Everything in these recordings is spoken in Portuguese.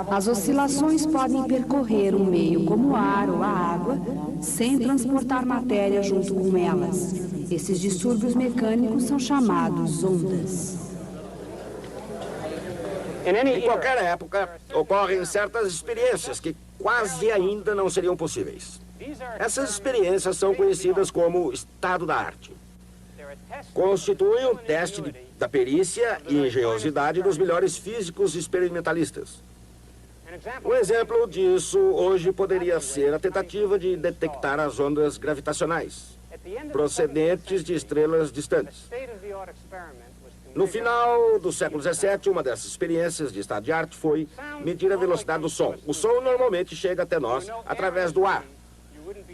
As oscilações podem percorrer um meio como o ar ou a água, sem transportar matéria junto com elas. Esses distúrbios mecânicos são chamados ondas. Em qualquer época, ocorrem certas experiências que quase ainda não seriam possíveis. Essas experiências são conhecidas como estado da arte. Constituem um teste da perícia e engenhosidade dos melhores físicos e experimentalistas. Um exemplo disso hoje poderia ser a tentativa de detectar as ondas gravitacionais, procedentes de estrelas distantes. No final do século XVII, uma dessas experiências de estado de arte foi medir a velocidade do som. O som normalmente chega até nós através do ar.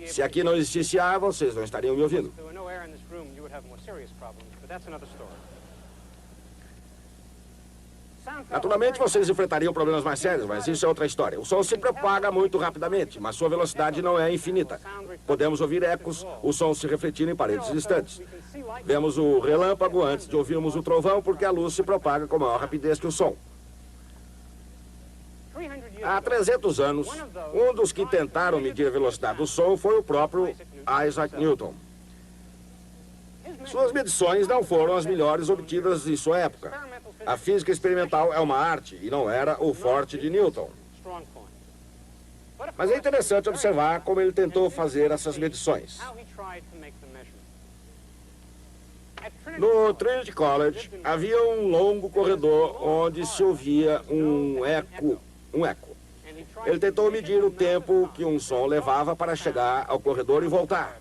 Se aqui não existisse ar, vocês não estariam me ouvindo. Naturalmente, vocês enfrentariam problemas mais sérios, mas isso é outra história. O som se propaga muito rapidamente, mas sua velocidade não é infinita. Podemos ouvir ecos, o som se refletir em paredes distantes. Vemos o relâmpago antes de ouvirmos o trovão, porque a luz se propaga com maior rapidez que o som. Há 300 anos, um dos que tentaram medir a velocidade do som foi o próprio Isaac Newton. Suas medições não foram as melhores obtidas em sua época. A física experimental é uma arte e não era o forte de Newton. Mas é interessante observar como ele tentou fazer essas medições. No Trinity College, havia um longo corredor onde se ouvia um eco. Ele tentou medir o tempo que um som levava para chegar ao corredor e voltar.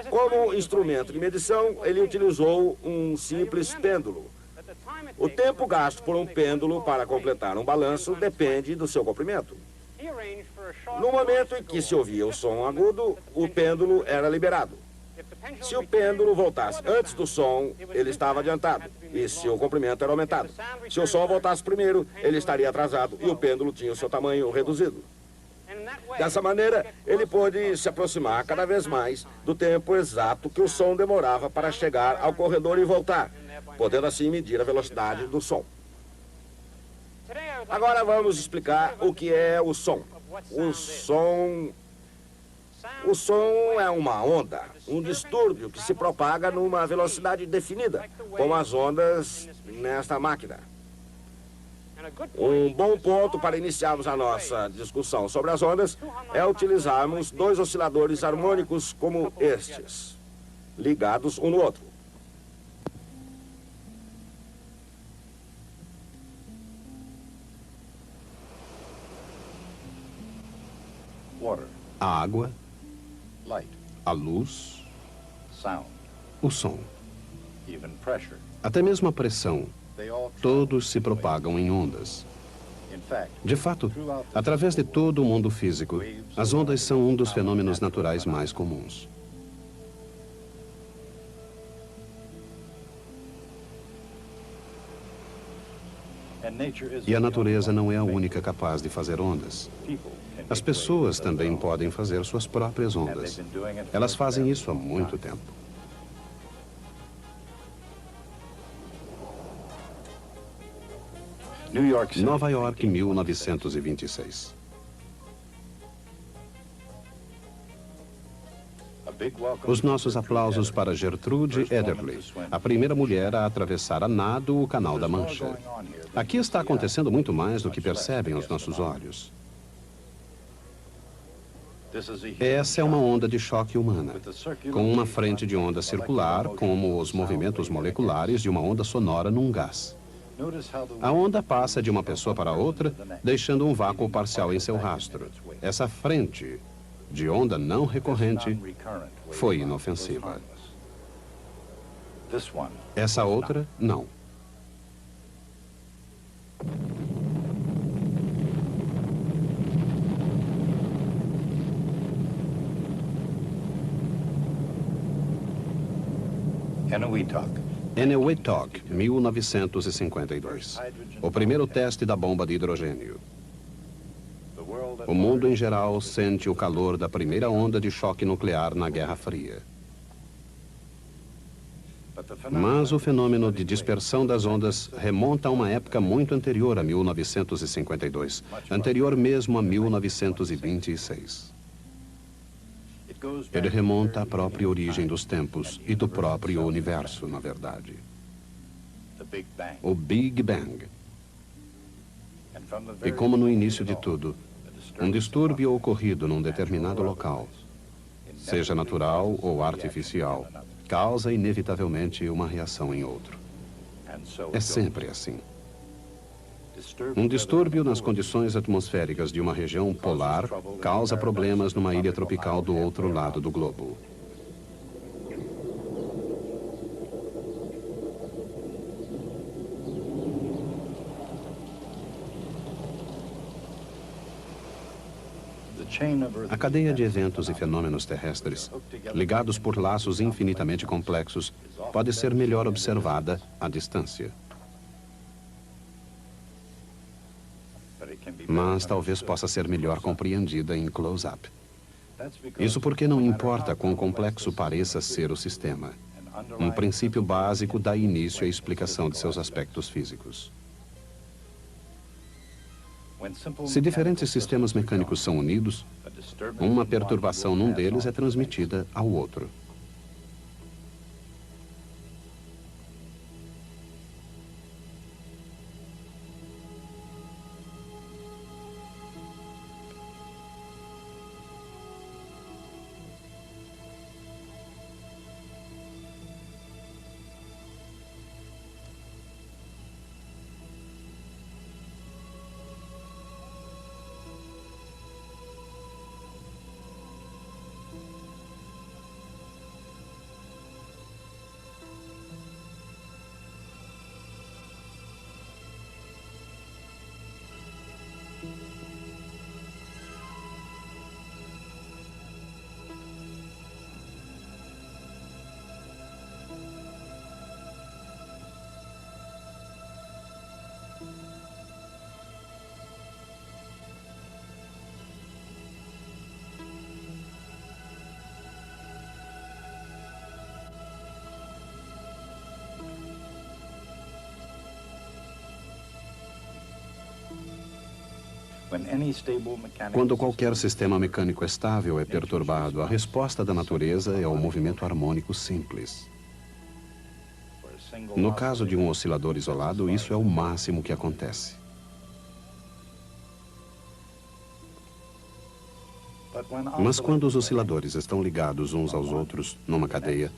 Como instrumento de medição, ele utilizou um simples pêndulo. O tempo gasto por um pêndulo para completar um balanço depende do seu comprimento. No momento em que se ouvia o som agudo, o pêndulo era liberado. Se o pêndulo voltasse antes do som, ele estava adiantado, e seu comprimento era aumentado. Se o som voltasse primeiro, ele estaria atrasado, e o pêndulo tinha o seu tamanho reduzido. Dessa maneira, ele pôde se aproximar cada vez mais do tempo exato que o som demorava para chegar ao corredor e voltar, podendo assim medir a velocidade do som. Agora vamos explicar o que é o som. O som é uma onda, um distúrbio que se propaga numa velocidade definida, como as ondas nesta máquina. Um bom ponto para iniciarmos a nossa discussão sobre as ondas é utilizarmos dois osciladores harmônicos como estes, ligados um no outro. A água, a luz, o som, até mesmo a pressão, todos se propagam em ondas. De fato, através de todo o mundo físico, as ondas são um dos fenômenos naturais mais comuns. E a natureza não é a única capaz de fazer ondas. As pessoas também podem fazer suas próprias ondas. Elas fazem isso há muito tempo. Nova York, 1926. Os nossos aplausos para Gertrude Ederle, a primeira mulher a atravessar a nado o Canal da Mancha. Aqui está acontecendo muito mais do que percebem os nossos olhos. Essa é uma onda de choque humana, com uma frente de onda circular, como os movimentos moleculares de uma onda sonora num gás. A onda passa de uma pessoa para outra, deixando um vácuo parcial em seu rastro. Essa frente de onda não recorrente foi inofensiva. Essa outra, não. Eniwetok, 1952. O primeiro teste da bomba de hidrogênio. O mundo em geral sente o calor da primeira onda de choque nuclear na Guerra Fria. Mas o fenômeno de dispersão das ondas remonta a uma época muito anterior a 1952, anterior mesmo a 1926. Ele remonta à própria origem dos tempos e do próprio universo, na verdade. O Big Bang. E como no início de tudo, um distúrbio ocorrido num determinado local, seja natural ou artificial, causa inevitavelmente uma reação em outro. É sempre assim. Um distúrbio nas condições atmosféricas de uma região polar causa problemas numa ilha tropical do outro lado do globo. A cadeia de eventos e fenômenos terrestres, ligados por laços infinitamente complexos, pode ser melhor observada à distância. Mas talvez possa ser melhor compreendida em close-up. Isso porque não importa quão complexo pareça ser o sistema. Um princípio básico dá início à explicação de seus aspectos físicos. Se diferentes sistemas mecânicos são unidos, uma perturbação num deles é transmitida ao outro. Quando qualquer sistema mecânico estável é perturbado, a resposta da natureza é o movimento harmônico simples. No caso de um oscilador isolado, isso é o máximo que acontece. Mas quando os osciladores estão ligados uns aos outros numa cadeia,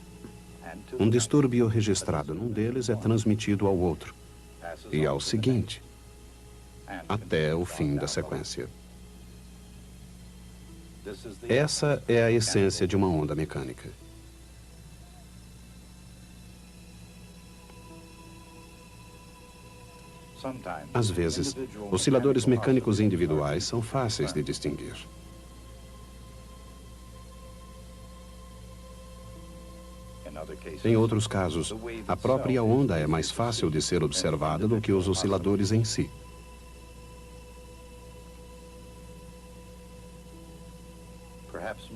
um distúrbio registrado num deles é transmitido ao outro e ao seguinte, até o fim da sequência. Essa é a essência de uma onda mecânica. Às vezes, osciladores mecânicos individuais são fáceis de distinguir. Em outros casos, a própria onda é mais fácil de ser observada do que os osciladores em si.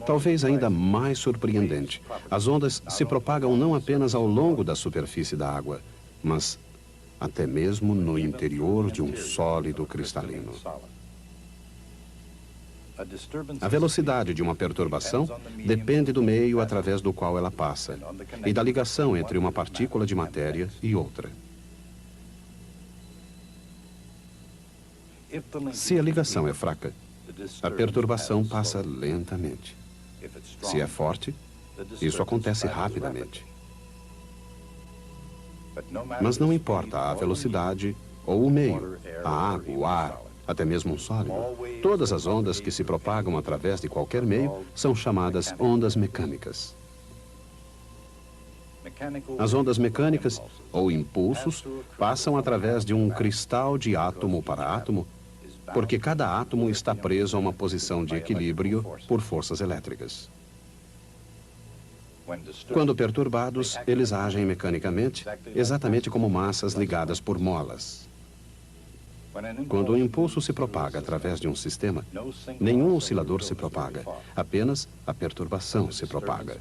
Talvez ainda mais surpreendente, as ondas se propagam não apenas ao longo da superfície da água, mas até mesmo no interior de um sólido cristalino. A velocidade de uma perturbação depende do meio através do qual ela passa e da ligação entre uma partícula de matéria e outra. Se a ligação é fraca, a perturbação passa lentamente. Se é forte, isso acontece rapidamente. Mas não importa a velocidade ou o meio, a água, o ar, até mesmo um sólido. Todas as ondas que se propagam através de qualquer meio são chamadas ondas mecânicas. As ondas mecânicas, ou impulsos, passam através de um cristal de átomo para átomo, porque cada átomo está preso a uma posição de equilíbrio por forças elétricas. Quando perturbados, eles agem mecanicamente, exatamente como massas ligadas por molas. Quando o impulso se propaga através de um sistema, nenhum oscilador se propaga, apenas a perturbação se propaga.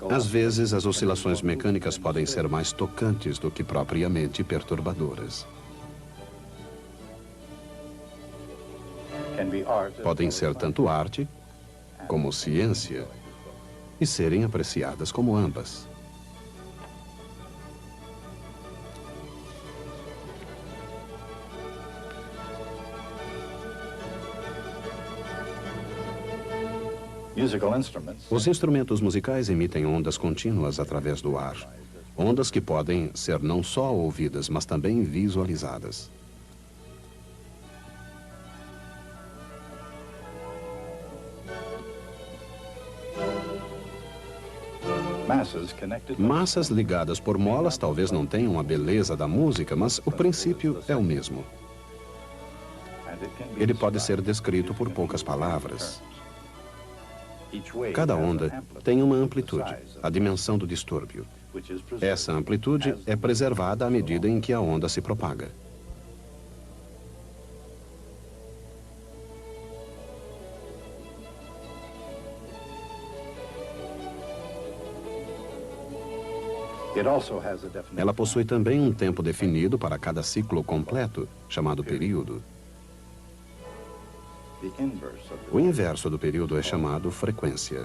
Às vezes, as oscilações mecânicas podem ser mais tocantes do que propriamente perturbadoras. Podem ser tanto arte como ciência e serem apreciadas como ambas. Os instrumentos musicais emitem ondas contínuas através do ar. Ondas que podem ser não só ouvidas, mas também visualizadas. Massas ligadas por molas talvez não tenham a beleza da música, mas o princípio é o mesmo. Ele pode ser descrito por poucas palavras. Cada onda tem uma amplitude, a dimensão do distúrbio. Essa amplitude é preservada à medida em que a onda se propaga. Ela possui também um tempo definido para cada ciclo completo, chamado período. O inverso do período é chamado frequência.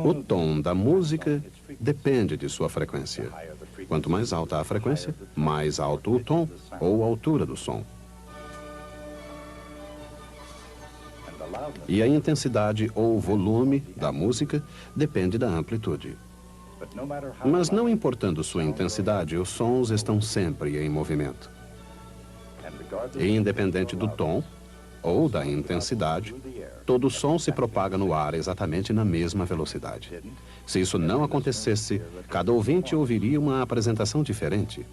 O tom da música depende de sua frequência. Quanto mais alta a frequência, mais alto o tom ou altura do som. E a intensidade ou volume da música depende da amplitude. Mas não importando sua intensidade, os sons estão sempre em movimento. E independente do tom ou da intensidade, todo som se propaga no ar exatamente na mesma velocidade. Se isso não acontecesse, cada ouvinte ouviria uma apresentação diferente.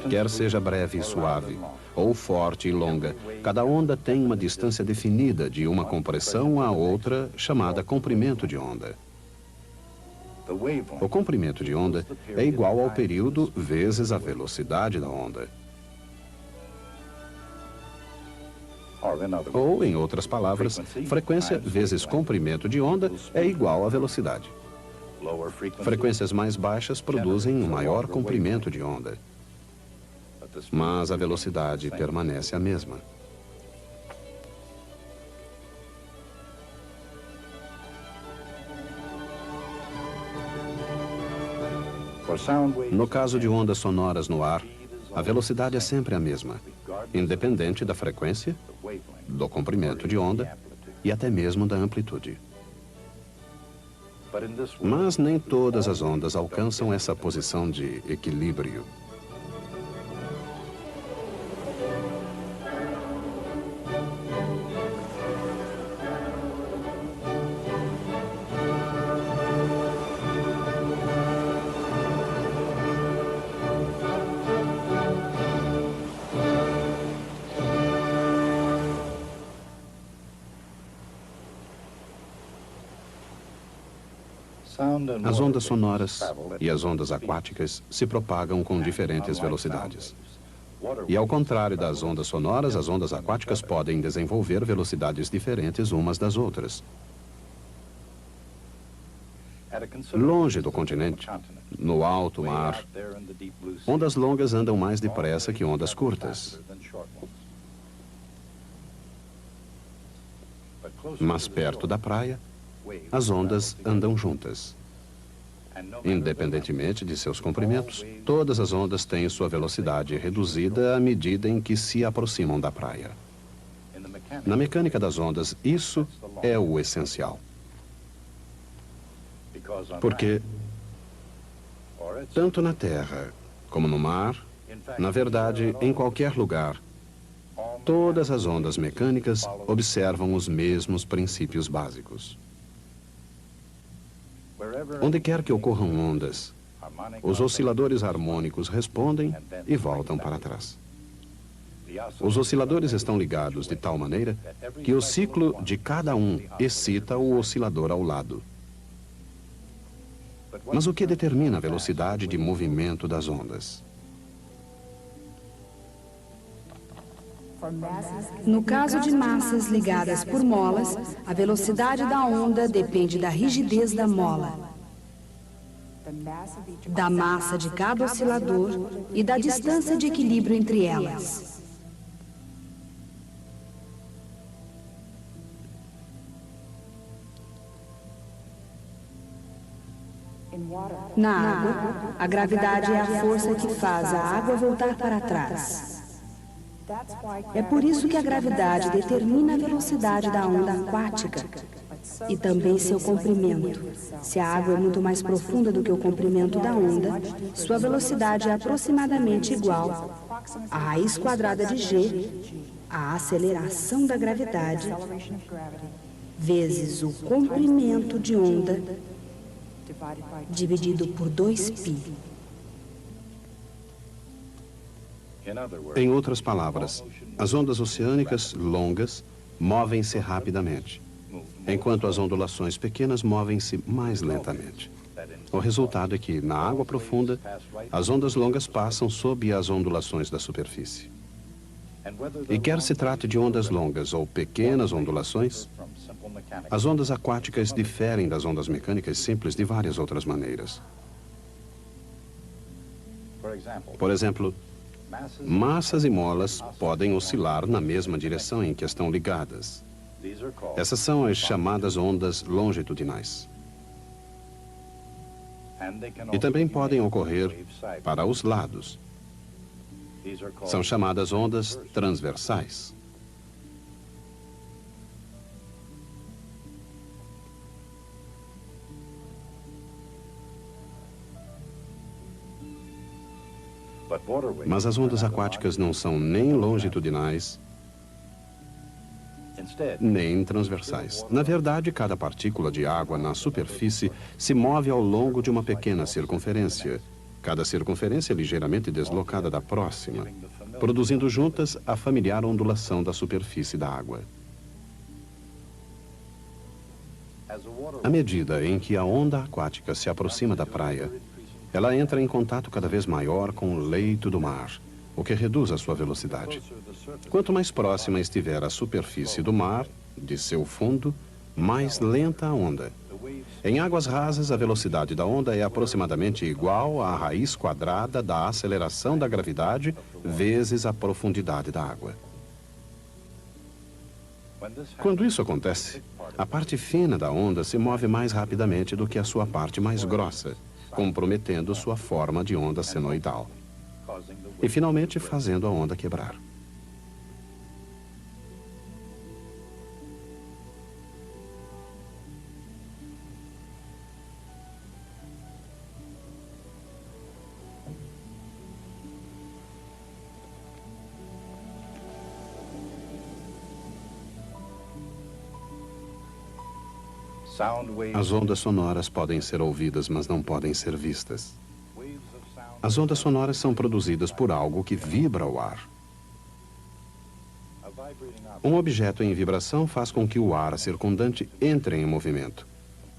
Quer seja breve e suave, ou forte e longa, cada onda tem uma distância definida de uma compressão à outra, chamada comprimento de onda. O comprimento de onda é igual ao período vezes a velocidade da onda. Ou, em outras palavras, frequência vezes comprimento de onda é igual à velocidade. Frequências mais baixas produzem um maior comprimento de onda, mas a velocidade permanece a mesma. No caso de ondas sonoras no ar, a velocidade é sempre a mesma, independente da frequência, do comprimento de onda e até mesmo da amplitude. Mas nem todas as ondas alcançam essa posição de equilíbrio. As ondas sonoras e as ondas aquáticas se propagam com diferentes velocidades. E ao contrário das ondas sonoras, as ondas aquáticas podem desenvolver velocidades diferentes umas das outras. Longe do continente, no alto mar, ondas longas andam mais depressa que ondas curtas. Mas perto da praia, as ondas andam juntas. Independentemente de seus comprimentos, todas as ondas têm sua velocidade reduzida à medida em que se aproximam da praia. Na mecânica das ondas, isso é o essencial. Porque, tanto na terra como no mar, na verdade, em qualquer lugar, todas as ondas mecânicas observam os mesmos princípios básicos. Onde quer que ocorram ondas, Os osciladores harmônicos respondem e voltam para trás. Os osciladores estão ligados de tal maneira que o ciclo de cada um excita o oscilador ao lado. Mas o que determina a velocidade de movimento das ondas? No caso de massas ligadas por molas, a velocidade da onda depende da rigidez da mola, da massa de cada oscilador e da distância de equilíbrio entre elas. Na água, a gravidade é a força que faz a água voltar para trás. É por isso que a gravidade determina a velocidade da onda aquática e também seu comprimento. Se a água é muito mais profunda do que o comprimento da onda, sua velocidade é aproximadamente igual à raiz quadrada de g, a aceleração da gravidade, vezes o comprimento de onda, dividido por 2π. Em outras palavras, as ondas oceânicas longas movem-se rapidamente, enquanto as ondulações pequenas movem-se mais lentamente. O resultado é que, na água profunda, as ondas longas passam sob as ondulações da superfície. E quer se trate de ondas longas ou pequenas ondulações, as ondas aquáticas diferem das ondas mecânicas simples de várias outras maneiras. Por exemplo, massas e molas podem oscilar na mesma direção em que estão ligadas. Essas são as chamadas ondas longitudinais. E também podem ocorrer para os lados. São chamadas ondas transversais. Mas as ondas aquáticas não são nem longitudinais, nem transversais. Na verdade, cada partícula de água na superfície se move ao longo de uma pequena circunferência. Cada circunferência é ligeiramente deslocada da próxima, produzindo juntas a familiar ondulação da superfície da água. À medida em que a onda aquática se aproxima da praia, ela entra em contato cada vez maior com o leito do mar, o que reduz a sua velocidade. Quanto mais próxima estiver a superfície do mar, de seu fundo, mais lenta a onda. Em águas rasas, a velocidade da onda é aproximadamente igual à raiz quadrada da aceleração da gravidade vezes a profundidade da água. Quando isso acontece, a parte fina da onda se move mais rapidamente do que a sua parte mais grossa, comprometendo sua forma de onda senoidal e, finalmente, fazendo a onda quebrar. As ondas sonoras podem ser ouvidas, mas não podem ser vistas. As ondas sonoras são produzidas por algo que vibra o ar. Um objeto em vibração faz com que o ar circundante entre em movimento,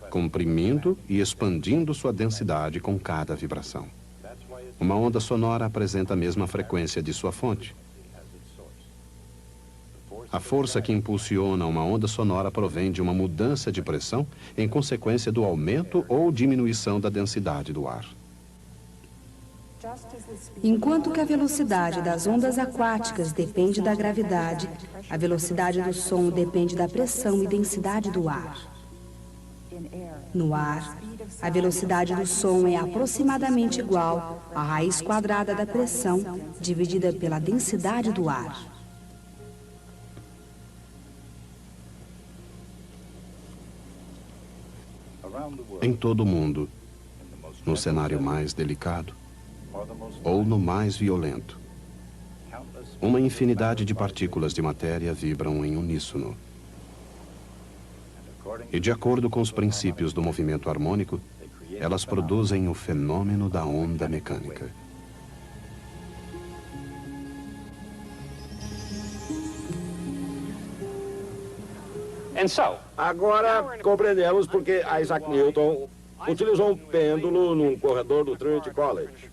comprimindo e expandindo sua densidade com cada vibração. Uma onda sonora apresenta a mesma frequência de sua fonte. A força que impulsiona uma onda sonora provém de uma mudança de pressão em consequência do aumento ou diminuição da densidade do ar. Enquanto que a velocidade das ondas aquáticas depende da gravidade, a velocidade do som depende da pressão e densidade do ar. No ar, a velocidade do som é aproximadamente igual à raiz quadrada da pressão dividida pela densidade do ar. Em todo o mundo, no cenário mais delicado ou no mais violento, uma infinidade de partículas de matéria vibram em uníssono. E, de acordo com os princípios do movimento harmônico, Elas produzem o fenômeno da onda mecânica. Agora compreendemos porque Isaac Newton utilizou um pêndulo num corredor do Trinity College.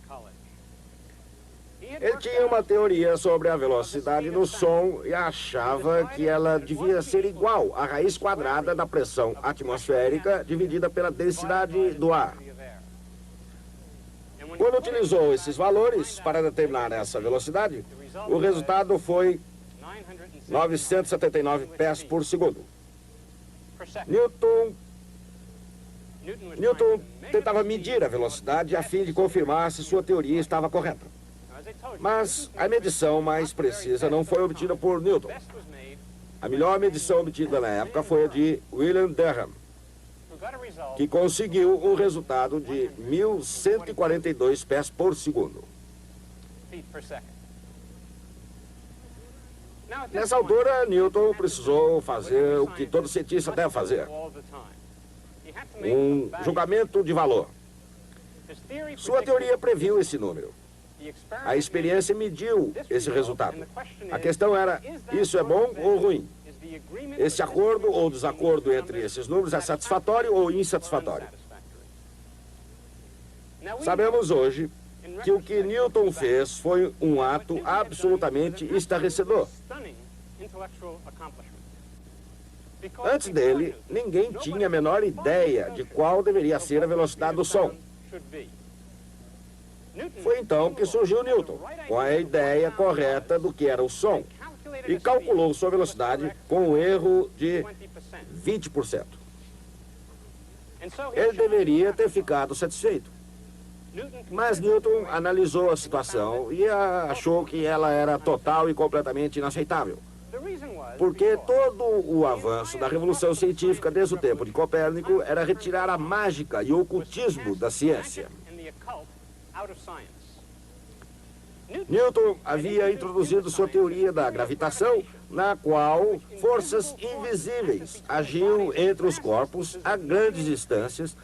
Ele tinha uma teoria sobre a velocidade do som e achava que ela devia ser igual à raiz quadrada da pressão atmosférica dividida pela densidade do ar. Quando utilizou esses valores para determinar essa velocidade, o resultado foi 979 pés por segundo. Newton tentava medir a velocidade a fim de confirmar se sua teoria estava correta. Mas a medição mais precisa não foi obtida por Newton. A melhor medição obtida na época foi a de William Derham, que conseguiu um resultado de 1.142 pés por segundo. Nessa altura, Newton precisou fazer o que todo cientista deve fazer: um julgamento de valor. Sua teoria previu esse número. A experiência mediu esse resultado. A questão era, isso é bom ou ruim? Esse acordo ou desacordo entre esses números é satisfatório ou insatisfatório? Sabemos hoje que o que Newton fez foi um ato absolutamente estarrecedor. Antes dele, ninguém tinha a menor ideia de qual deveria ser a velocidade do som. Foi então que surgiu Newton, com a ideia correta do que era o som, e calculou sua velocidade com um erro de 20%. Ele deveria ter ficado satisfeito. Mas Newton analisou a situação e achou que ela era total e completamente inaceitável. Porque todo o avanço da revolução científica desde o tempo de Copérnico era retirar a mágica e o ocultismo da ciência. Newton havia introduzido sua teoria da gravitação, na qual forças invisíveis agiam entre os corpos a grandes distâncias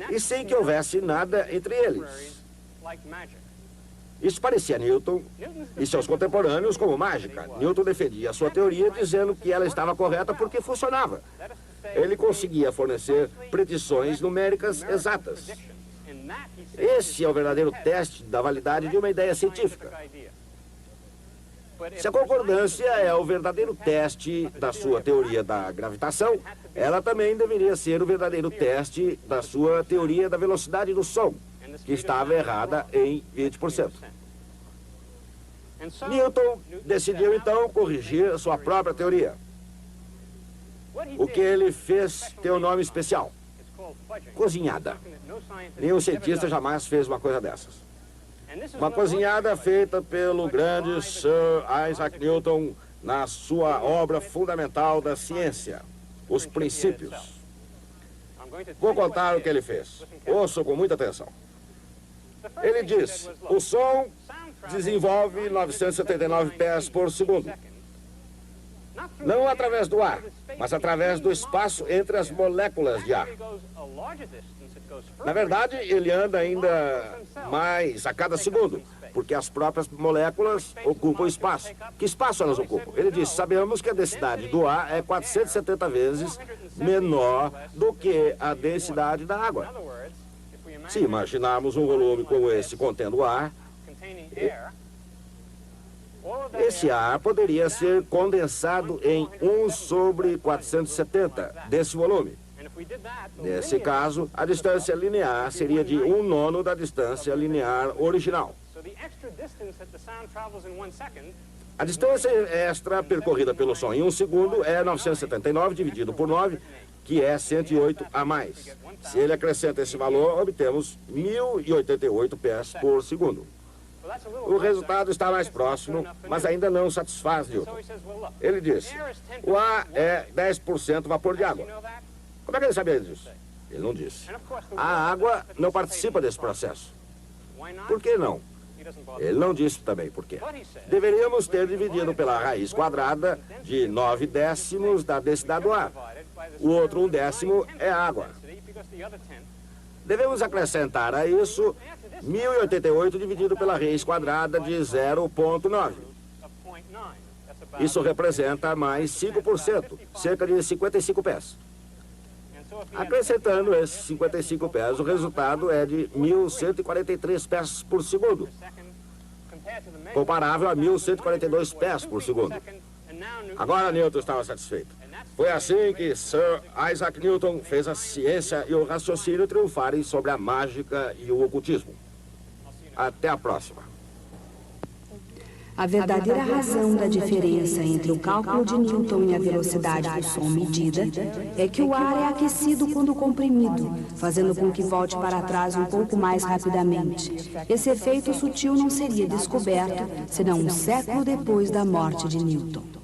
e sem que houvesse nada entre eles. Isso parecia a Newton e seus contemporâneos como mágica. Newton defendia a sua teoria dizendo que ela estava correta porque funcionava. Ele conseguia fornecer predições numéricas exatas. Esse é o verdadeiro teste da validade de uma ideia científica. Se a concordância é o verdadeiro teste da sua teoria da gravitação, ela também deveria ser o verdadeiro teste da sua teoria da velocidade do som, que estava errada em 20%. Newton decidiu então corrigir sua própria teoria. O que ele fez tem um nome especial: cozinhada. Nenhum cientista jamais fez uma coisa dessas. Uma cozinhada feita pelo grande Sir Isaac Newton na sua obra fundamental da ciência, Os Princípios. Vou contar o que ele fez. Ouçam com muita atenção. Ele diz: o som desenvolve 979 pés por segundo. Não através do ar, mas através do espaço entre as moléculas de ar. Na verdade, ele anda ainda mais a cada segundo, porque as próprias moléculas ocupam espaço. Que espaço elas ocupam? Ele diz: sabemos que a densidade do ar é 470 vezes menor do que a densidade da água. Se imaginarmos um volume como esse contendo ar, esse ar poderia ser condensado em 1 sobre 470 desse volume. Nesse caso, a distância linear seria de 1/9 da distância linear original. A distância extra percorrida pelo som em 1 segundo é 979 dividido por 9, que é 108 a mais. Se ele acrescenta esse valor, obtemos 1.088 pés por segundo. O resultado está mais próximo, mas ainda não satisfaz Newton. Ele disse: o ar é 10% vapor de água. Como é que ele sabia disso? Ele não disse. A água não participa desse processo. Por que não? Ele não disse também por quê. Deveríamos ter dividido pela raiz quadrada de 9 décimos da densidade do ar. O outro 1/10 é água. Devemos acrescentar a isso 1088 dividido pela raiz quadrada de 0,9. Isso representa mais 5%, cerca de 55 pés. Acrescentando esses 55 pés, o resultado é de 1.143 pés por segundo, comparável a 1.142 pés por segundo. Agora Newton estava satisfeito. Foi assim que Sir Isaac Newton fez a ciência e o raciocínio triunfarem sobre a mágica e o ocultismo. Até a próxima. A verdadeira razão da diferença entre o cálculo de Newton e a velocidade do som medida é que o ar é aquecido quando comprimido, fazendo com que volte para trás um pouco mais rapidamente. Esse efeito sutil não seria descoberto senão um século depois da morte de Newton.